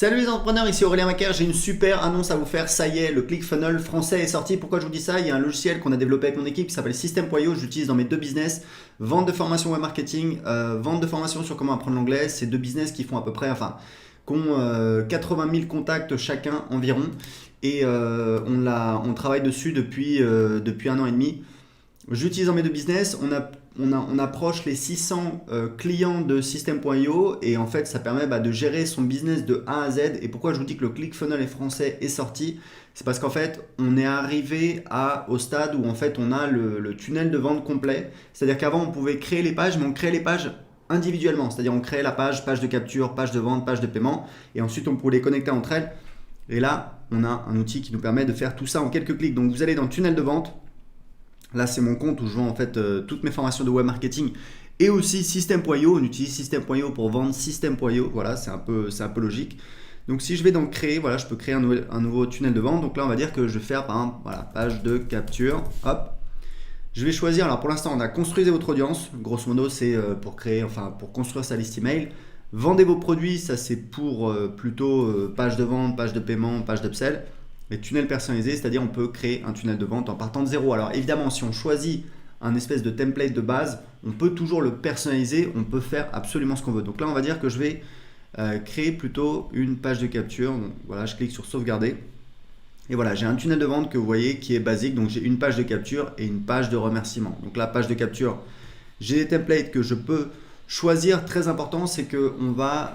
Salut les entrepreneurs, ici Aurélien Macaire, j'ai une super annonce à vous faire, ça y est, le ClickFunnels français est sorti. Pourquoi je vous dis ça? Il y a un logiciel qu'on a développé avec mon équipe qui s'appelle System.io, j'utilise dans mes deux business, vente de formation web marketing, vente de formation sur comment apprendre l'anglais. C'est deux business qui font à peu près, qui ont 80 000 contacts chacun environ et on travaille dessus depuis un an et demi. J'utilise dans mes deux business, on approche les 600 clients de System.io et en fait ça permet de gérer son business de A à Z. Et pourquoi je vous dis que le ClickFunnels français est sorti, c'est parce qu'en fait on est arrivé au stade où en fait on a le tunnel de vente complet. C'est-à-dire qu'avant on pouvait créer les pages, mais on créait les pages individuellement. C'est-à-dire on créait la page de capture, page de vente, page de paiement et ensuite on pouvait les connecter entre elles. Et là on a un outil qui nous permet de faire tout ça en quelques clics. Donc vous allez dans le tunnel de vente. Là, c'est mon compte où je vends en fait toutes mes formations de web marketing et aussi System.io. On utilise System.io pour vendre System.io. Voilà, c'est un peu logique. Donc, si je vais dans créer, voilà, je peux créer un nouveau tunnel de vente. Donc là, on va dire que je vais faire par exemple, voilà, page de capture. Hop. Je vais choisir. Alors, pour l'instant, on a construisez votre audience. Grosso modo, c'est pour construire sa liste email. Vendez vos produits, ça c'est pour plutôt page de vente, page de paiement, page d'upsell. Les tunnels personnalisés, c'est-à-dire on peut créer un tunnel de vente en partant de zéro. Alors évidemment, si on choisit un espèce de template de base, on peut toujours le personnaliser, on peut faire absolument ce qu'on veut. Donc là, on va dire que je vais créer plutôt une page de capture. Donc voilà, je clique sur sauvegarder. Et voilà, j'ai un tunnel de vente que vous voyez qui est basique. Donc j'ai une page de capture et une page de remerciement. Donc la page de capture, j'ai des templates que je peux choisir. Très important, c'est que on va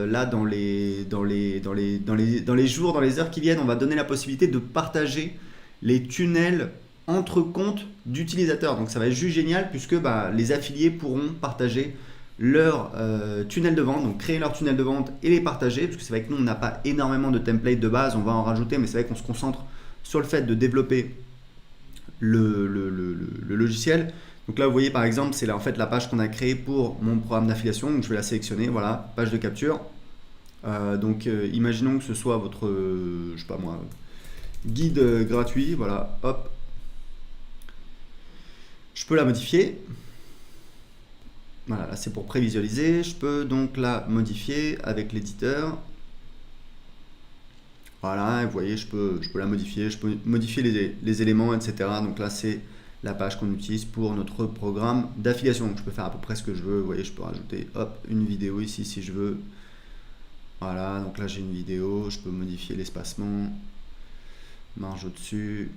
là dans les jours, dans les heures qui viennent, on va donner la possibilité de partager les tunnels entre comptes d'utilisateurs. Donc ça va être juste génial puisque les affiliés pourront partager leur tunnel de vente, donc créer leur tunnel de vente et les partager, parce que c'est vrai que nous on n'a pas énormément de templates de base, on va en rajouter, mais c'est vrai qu'on se concentre sur le fait de développer le logiciel. Donc là, vous voyez par exemple, c'est là en fait la page qu'on a créée pour mon programme d'affiliation. Donc je vais la sélectionner, voilà, page de capture. Imaginons que ce soit votre, je sais pas moi, guide gratuit, voilà, hop. Je peux la modifier. Voilà, là c'est pour prévisualiser. Je peux donc la modifier avec l'éditeur. Voilà, vous voyez, je peux la modifier, je peux modifier les éléments, etc. Donc là, c'est la page qu'on utilise pour notre programme d'affiliation. Donc je peux faire à peu près ce que je veux. Vous voyez, je peux rajouter hop, une vidéo ici si je veux. Voilà, donc là j'ai une vidéo, je peux modifier l'espacement, marge au-dessus.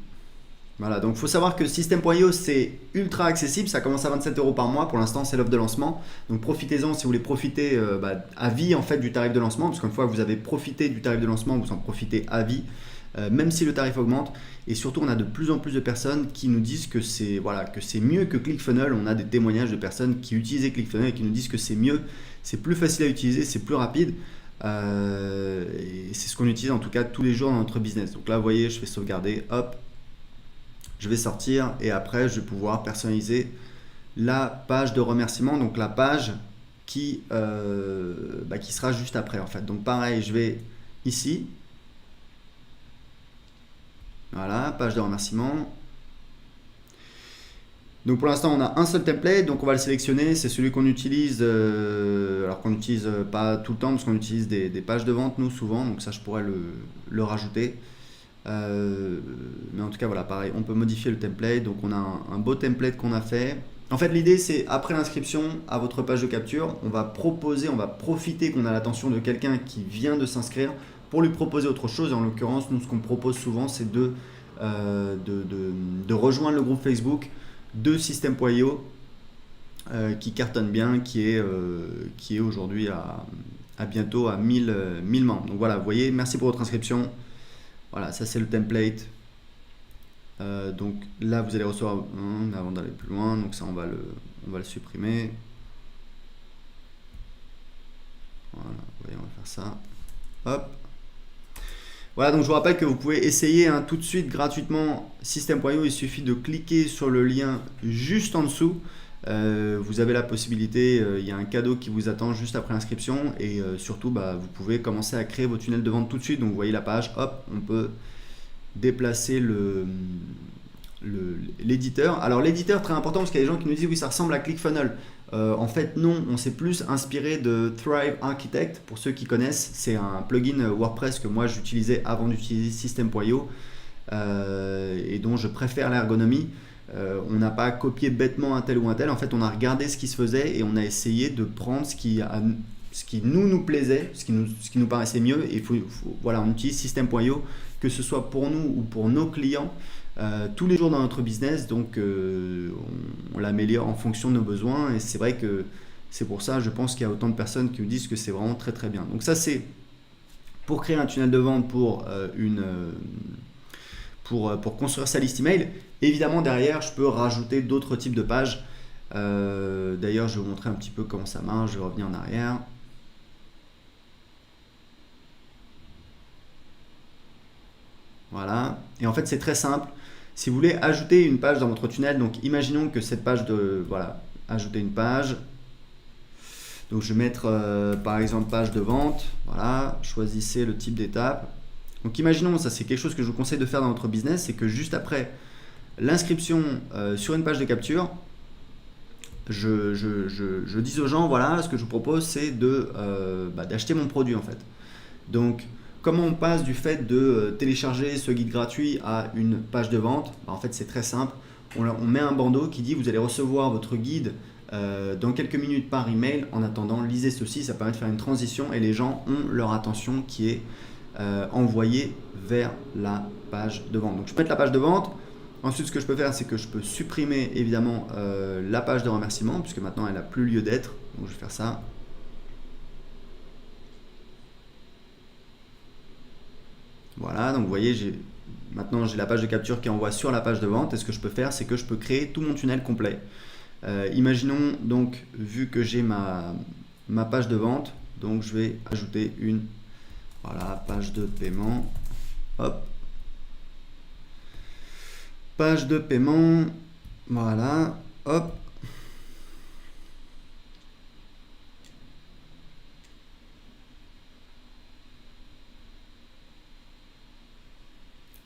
Voilà, donc il faut savoir que System.io c'est ultra accessible, ça commence à 27 € par mois, pour l'instant c'est l'offre de lancement, donc profitez-en si vous voulez profiter à vie en fait du tarif de lancement, parce qu'une fois que vous avez profité du tarif de lancement, vous en profitez à vie, même si le tarif augmente. Et surtout on a de plus en plus de personnes qui nous disent que c'est mieux que ClickFunnels. On a des témoignages de personnes qui utilisaient ClickFunnels et qui nous disent que c'est mieux, c'est plus facile à utiliser, c'est plus rapide. Et c'est ce qu'on utilise en tout cas tous les jours dans notre business. Donc là vous voyez, je fais sauvegarder, hop, je vais sortir et après je vais pouvoir personnaliser la page de remerciement, donc la page qui sera juste après en fait. Donc pareil, je vais ici, voilà, page de remerciement. Donc pour l'instant on a un seul template, donc on va le sélectionner, c'est celui qu'on utilise, alors qu'on n'utilise pas tout le temps parce qu'on utilise des pages de vente nous souvent, donc ça je pourrais le rajouter. Mais en tout cas voilà, pareil, on peut modifier le template. Donc on a un beau template qu'on a fait. En fait l'idée c'est après l'inscription à votre page de capture, on va profiter qu'on a l'attention de quelqu'un qui vient de s'inscrire pour lui proposer autre chose. Et en l'occurrence nous ce qu'on propose souvent c'est de rejoindre le groupe Facebook de System.io qui cartonne bien, qui est aujourd'hui à bientôt à 1000 membres. Donc voilà, vous voyez, merci pour votre inscription. Voilà, ça c'est le template. Donc là vous allez recevoir avant d'aller plus loin, donc ça on va le supprimer. Voilà, vous voyez, on va faire ça. Hop. Voilà, donc je vous rappelle que vous pouvez essayer tout de suite gratuitement System.io. Il suffit de cliquer sur le lien juste en dessous. Vous avez la possibilité, il y a un cadeau qui vous attend juste après l'inscription et surtout vous pouvez commencer à créer vos tunnels de vente tout de suite. Donc vous voyez la page, hop, on peut déplacer l'éditeur. Alors l'éditeur, très important, parce qu'il y a des gens qui nous disent oui ça ressemble à ClickFunnels. En fait, non, on s'est plus inspiré de Thrive Architect. Pour ceux qui connaissent, c'est un plugin WordPress que moi j'utilisais avant d'utiliser System.io et dont je préfère l'ergonomie. On n'a pas copié bêtement un tel ou un tel. En fait, on a regardé ce qui se faisait et on a essayé de prendre ce qui nous plaisait, ce qui nous paraissait mieux. Et voilà, on utilise System.io, que ce soit pour nous ou pour nos clients, tous les jours dans notre business. Donc, on l'améliore en fonction de nos besoins. Et c'est vrai que c'est pour ça, je pense qu'il y a autant de personnes qui nous disent que c'est vraiment très très bien. Donc ça, c'est pour créer un tunnel de vente pour construire sa liste email. Évidemment, derrière, je peux rajouter d'autres types de pages. D'ailleurs, je vais vous montrer un petit peu comment ça marche. Je vais revenir en arrière. Voilà. Et en fait, c'est très simple. Si vous voulez ajouter une page dans votre tunnel, donc imaginons que cette page voilà, ajouter une page. Donc, je vais mettre par exemple page de vente. Voilà. Choisissez le type d'étape. Donc, imaginons, ça c'est quelque chose que je vous conseille de faire dans votre business, c'est que juste après l'inscription sur une page de capture, je dis aux gens, voilà, ce que je vous propose, c'est d'acheter mon produit en fait. Donc, comment on passe du fait de télécharger ce guide gratuit à une page de vente? En fait, c'est très simple. On met un bandeau qui dit, vous allez recevoir votre guide dans quelques minutes par email. En attendant, lisez ceci, ça permet de faire une transition et les gens ont leur attention qui est envoyée vers la page de vente. Donc, je peux mettre la page de vente. Ensuite, ce que je peux faire, c'est que je peux supprimer évidemment la page de remerciement, puisque maintenant elle n'a plus lieu d'être. Donc, je vais faire ça. Voilà, donc vous voyez, maintenant j'ai la page de capture qui envoie sur la page de vente. Et ce que je peux faire, c'est que je peux créer tout mon tunnel complet. Imaginons donc, vu que j'ai ma page de vente, donc je vais ajouter une page de paiement. Hop. Page de paiement, voilà, hop.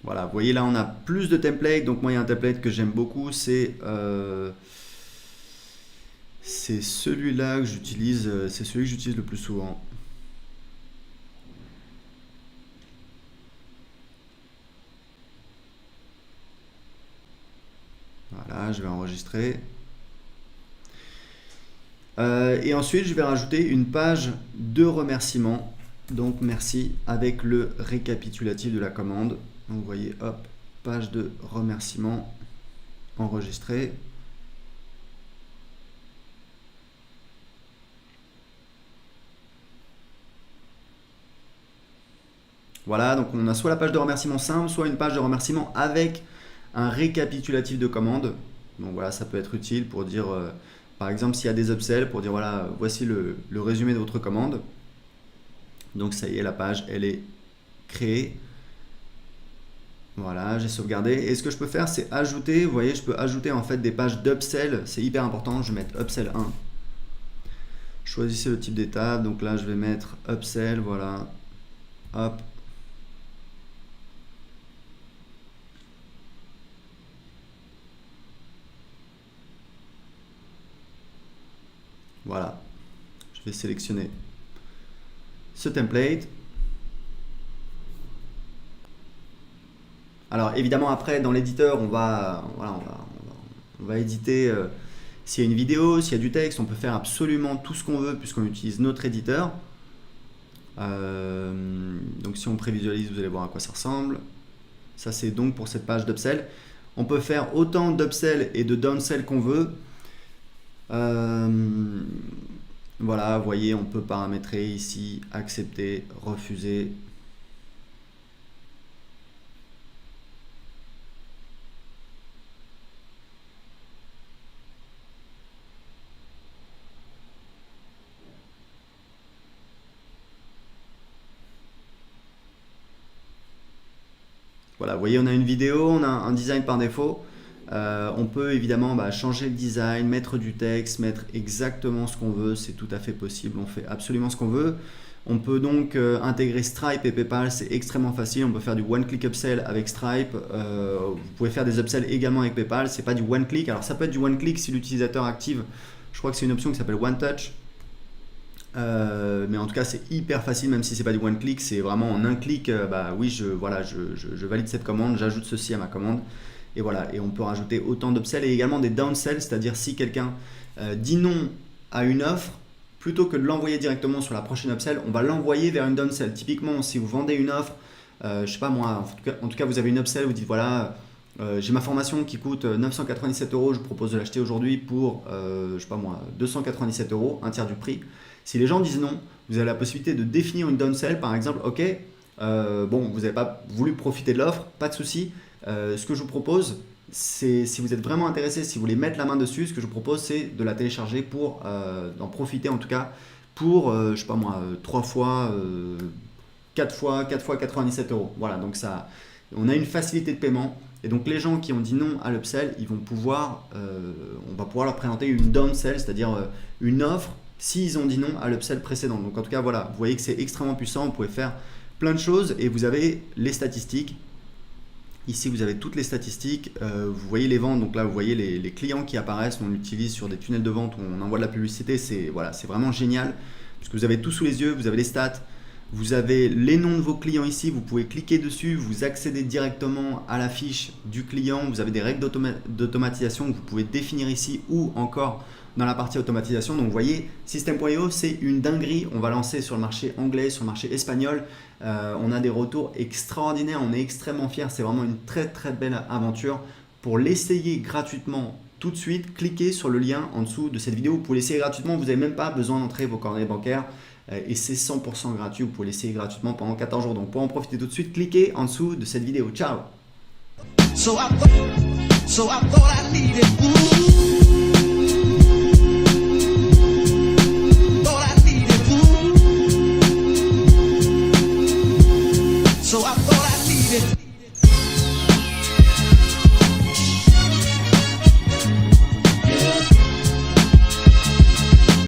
Voilà, vous voyez là on a plus de templates. Donc moi il y a un template que j'aime beaucoup, c'est celui-là que j'utilise, c'est celui que j'utilise le plus souvent. Voilà, je vais enregistrer. Et ensuite, je vais rajouter une page de remerciement. Donc, merci avec le récapitulatif de la commande. Donc, vous voyez, hop, page de remerciement enregistrée. Voilà, donc on a soit la page de remerciement simple, soit une page de remerciement avec un récapitulatif de commande. Donc voilà, ça peut être utile pour dire, par exemple, s'il y a des upsells, pour dire voilà, voici le résumé de votre commande. Donc ça y est, la page, elle est créée. Voilà, j'ai sauvegardé. Et ce que je peux faire, c'est ajouter, vous voyez, je peux ajouter en fait des pages d'upsell. C'est hyper important, je vais mettre upsell 1. Choisissez le type d'étape. Donc là, je vais mettre upsell, voilà. Hop. Voilà, je vais sélectionner ce template. Alors évidemment après dans l'éditeur on va éditer s'il y a une vidéo, s'il y a du texte, on peut faire absolument tout ce qu'on veut puisqu'on utilise notre éditeur. Donc si on prévisualise, vous allez voir à quoi ça ressemble. Ça c'est donc pour cette page d'upsell. On peut faire autant d'upsell et de downsell qu'on veut. Voilà, vous voyez, on peut paramétrer ici, accepter, refuser. Voilà, vous voyez, on a une vidéo, on a un design par défaut. On peut évidemment changer le design, mettre du texte, mettre exactement ce qu'on veut, c'est tout à fait possible, on fait absolument ce qu'on veut. On peut donc intégrer Stripe et PayPal, c'est extrêmement facile, on peut faire du one-click upsell avec Stripe, vous pouvez faire des upsells également avec PayPal, c'est pas du one-click, alors ça peut être du one-click si l'utilisateur active Je crois que c'est une option qui s'appelle One Touch. Mais en tout cas c'est hyper facile, même si c'est pas du one click, c'est vraiment en un clic. Oui, je valide cette commande, j'ajoute ceci à ma commande, et voilà, et on peut rajouter autant d'upsells et également des downsells, c'est-à-dire si quelqu'un dit non à une offre, plutôt que de l'envoyer directement sur la prochaine upsell, on va l'envoyer vers une downsell. Typiquement, si vous vendez une offre, je sais pas moi, en tout cas vous avez une upsell, vous dites voilà, j'ai ma formation qui coûte 997 €, je vous propose de l'acheter aujourd'hui pour je sais pas moi, 297 €, un tiers du prix. Si les gens disent non, vous avez la possibilité de définir une downsell, par exemple, ok, vous n'avez pas voulu profiter de l'offre, pas de souci. Ce que je vous propose, c'est, si vous êtes vraiment intéressé, si vous voulez mettre la main dessus, ce que je vous propose, c'est de la télécharger pour d'en profiter en tout cas pour, je sais pas moi, 3 fois, 4 fois 97 €. Voilà, donc ça, on a une facilité de paiement. Et donc les gens qui ont dit non à l'upsell, ils vont pouvoir, on va pouvoir leur présenter une downsell, c'est-à-dire une offre s'ils ont dit non à l'upsell précédent. Donc en tout cas voilà, vous voyez que c'est extrêmement puissant, vous pouvez faire plein de choses et vous avez les statistiques. Ici vous avez toutes les statistiques, vous voyez les ventes, donc là vous voyez les clients qui apparaissent, on l'utilise sur des tunnels de vente où on envoie de la publicité, c'est vraiment génial, puisque vous avez tout sous les yeux, vous avez les stats, vous avez les noms de vos clients ici, vous pouvez cliquer dessus, vous accédez directement à la fiche du client, vous avez des règles d'automatisation que vous pouvez définir ici ou encore dans la partie automatisation. Donc vous voyez, System.io c'est une dinguerie, on va lancer sur le marché anglais, sur le marché espagnol, on a des retours extraordinaires, on est extrêmement fiers, c'est vraiment une très très belle aventure. Pour l'essayer gratuitement tout de suite, cliquez sur le lien en dessous de cette vidéo, vous pouvez l'essayer gratuitement, vous n'avez même pas besoin d'entrer vos coordonnées bancaires et c'est 100% gratuit, vous pouvez l'essayer gratuitement pendant 14 jours. Donc pour en profiter tout de suite, cliquez en dessous de cette vidéo. Ciao. So I thought I needed So I thought I needed